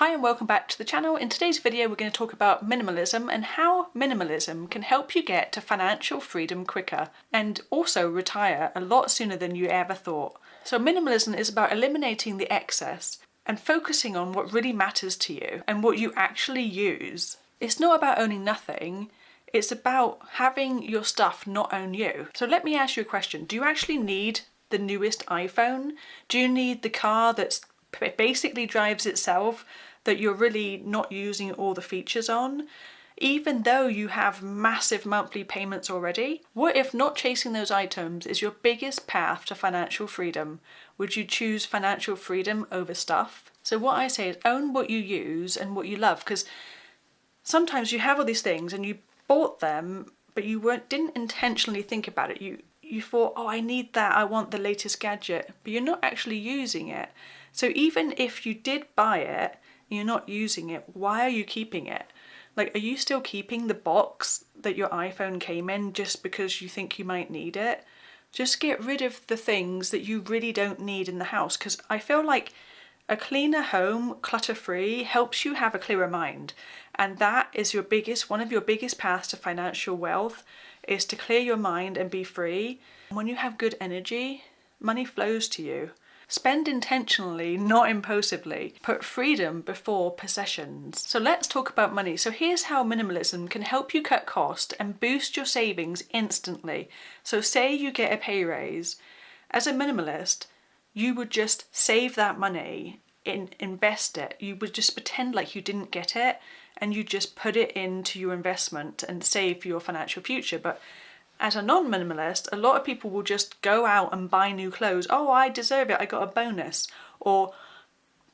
Hi and welcome back to the channel. In today's video we're going to talk about minimalism and how minimalism can help you get to financial freedom quicker and also retire a lot sooner than you ever thought. So minimalism is about eliminating the excess and focusing on what really matters to you and what you actually use. It's not about owning nothing, it's about having your stuff not own you. So let me ask you a question. Do you actually need the newest iPhone? Do you need the car that's basically drives itself, that you're really not using all the features on, even though you have massive monthly payments already? What if not chasing those items is your biggest path to financial freedom? Would you choose financial freedom over stuff? So what I say is own what you use and what you love, because sometimes you have all these things and you bought them but you didn't intentionally think about it. You thought, oh, I need that, I want the latest gadget, but you're not actually using it. So even if you did buy it and you're not using it, why are you keeping it? Like, are you still keeping the box that your iPhone came in just because you think you might need it? Just get rid of the things that you really don't need in the house, because I feel like a cleaner home, clutter-free, helps you have a clearer mind. And that is one of your biggest paths to financial wealth, is to clear your mind and be free. When you have good energy, money flows to you. Spend intentionally, not impulsively. Put freedom before possessions. So let's talk about money. So here's how minimalism can help you cut costs and boost your savings instantly. So say you get a pay raise. As a minimalist, you would just save that money, invest it. You would just pretend like you didn't get it and you just put it into your investment and save for your financial future. But as a non-minimalist, a lot of people will just go out and buy new clothes. Oh, I deserve it, I got a bonus. Or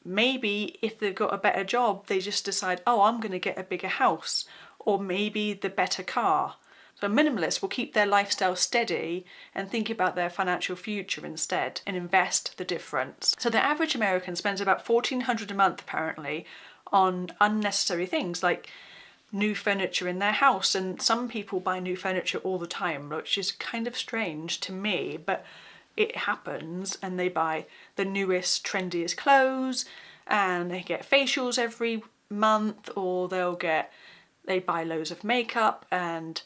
maybe if they've got a better job, they just decide, oh, I'm going to get a bigger house. Or maybe the better car. So minimalists will keep their lifestyle steady and think about their financial future instead and invest the difference. So the average American spends about $1,400 a month apparently on unnecessary things like new furniture in their house, and some people buy new furniture all the time, which is kind of strange to me, but it happens. And they buy the newest, trendiest clothes, and they get facials every month, or they buy loads of makeup, and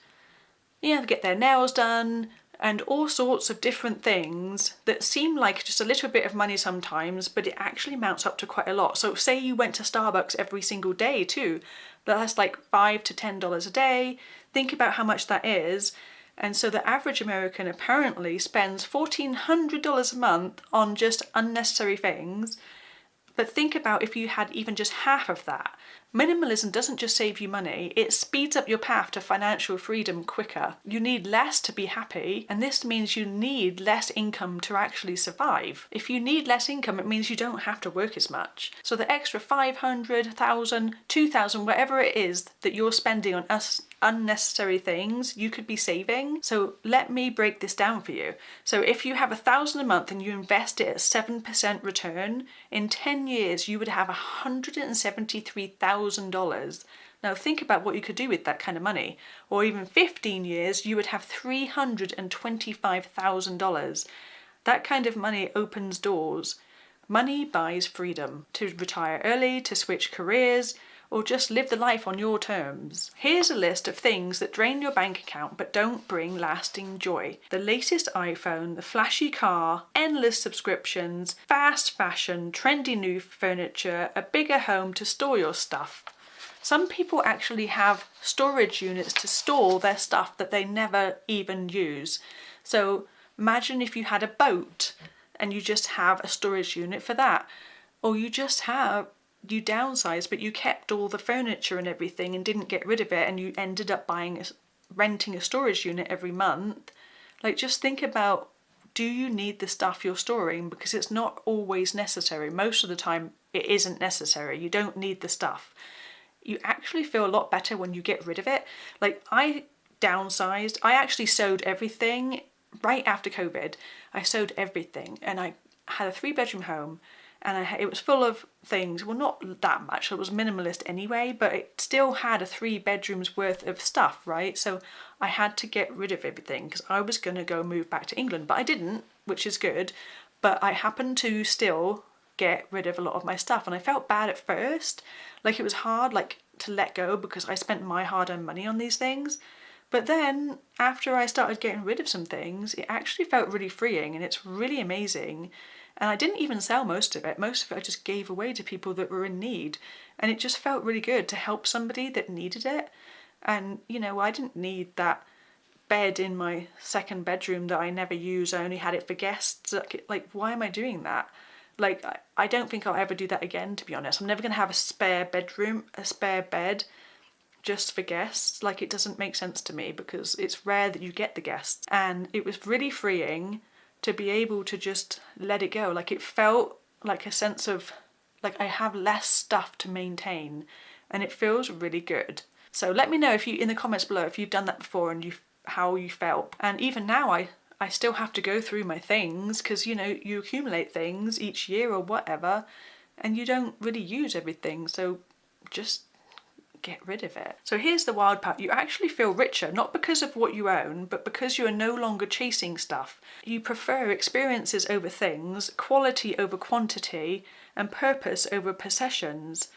they get their nails done, and all sorts of different things that seem like just a little bit of money sometimes, but it actually mounts up to quite a lot. So say you went to Starbucks every single day too, that's like $5 to $10 a day. Think about how much that is. And so the average American apparently spends $1,400 a month on just unnecessary things. But think about if you had even just half of that. Minimalism doesn't just save you money, it speeds up your path to financial freedom quicker. You need less to be happy, and this means you need less income to actually survive. If you need less income, it means you don't have to work as much. So the extra $500, $1,000, $2,000, whatever it is that you're spending on unnecessary things, you could be saving. So let me break this down for you. So if you have $1,000 a month and you invest it at 7% return, in 10 years you would have $173,000. Now think about what you could do with that kind of money. Or even 15 years, you would have $325,000. That kind of money opens doors. Money buys freedom to retire early, to switch careers, or just live the life on your terms. Here's a list of things that drain your bank account but don't bring lasting joy. The latest iPhone, the flashy car, endless subscriptions, fast fashion, trendy new furniture, a bigger home to store your stuff. Some people actually have storage units to store their stuff that they never even use. So imagine if you had a boat and you just have a storage unit for that. Or you downsized, but you kept all the furniture and everything and didn't get rid of it, and you ended up renting a storage unit every month. Like, just think about, do you need the stuff you're storing? Because it's not always necessary. Most of the time it isn't necessary. You don't need the stuff. You actually feel a lot better when you get rid of it. Like, I downsized. I actually sold everything right after COVID. I sold everything, and I had a 3-bedroom home. And it was full of things, well, not that much, it was minimalist anyway, but it still had a 3 bedrooms worth of stuff, right? So I had to get rid of everything because I was going to go move back to England, but I didn't, which is good. But I happened to still get rid of a lot of my stuff, and I felt bad at first. Like it was hard to let go because I spent my hard-earned money on these things. But then after I started getting rid of some things, it actually felt really freeing, and it's really amazing. And I didn't even sell most of it. Most of it I just gave away to people that were in need. And it just felt really good to help somebody that needed it. And, you know, I didn't need that bed in my second bedroom that I never use. I only had it for guests. Like, why am I doing that? Like, I don't think I'll ever do that again, to be honest. I'm never going to have a spare bedroom, a spare bed just for guests. Like, it doesn't make sense to me because it's rare that you get the guests. And it was really freeing to be able to just let it go. Like, it felt like a sense of, like, I have less stuff to maintain, and it feels really good. So let me know if you, in the comments below, if you've done that before and how you felt. And even now I still have to go through my things because, you know, you accumulate things each year or whatever, and you don't really use everything. So just get rid of it. So here's the wild part. You actually feel richer, not because of what you own, but because you are no longer chasing stuff. You prefer experiences over things, quality over quantity, and purpose over possessions.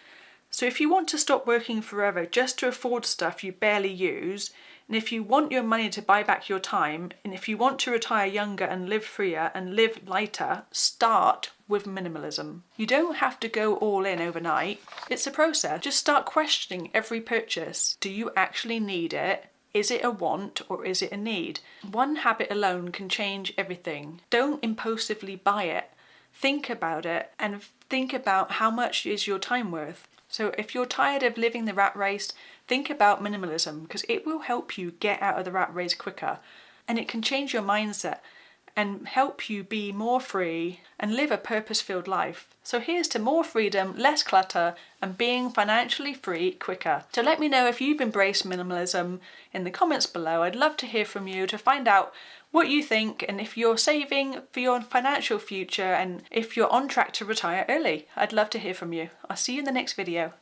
So if you want to stop working forever just to afford stuff you barely use, and if you want your money to buy back your time, and if you want to retire younger and live freer and live lighter, start with minimalism. You don't have to go all in overnight. It's a process. Just start questioning every purchase. Do you actually need it? Is it a want or is it a need? One habit alone can change everything. Don't impulsively buy it. Think about it and think about how much is your time worth. So if you're tired of living the rat race, think about minimalism because it will help you get out of the rat race quicker, and it can change your mindset and help you be more free and live a purpose-filled life. So here's to more freedom, less clutter, and being financially free quicker. So let me know if you've embraced minimalism in the comments below. I'd love to hear from you to find out what you think, and if you're saving for your financial future and if you're on track to retire early. I'd love to hear from you. I'll see you in the next video.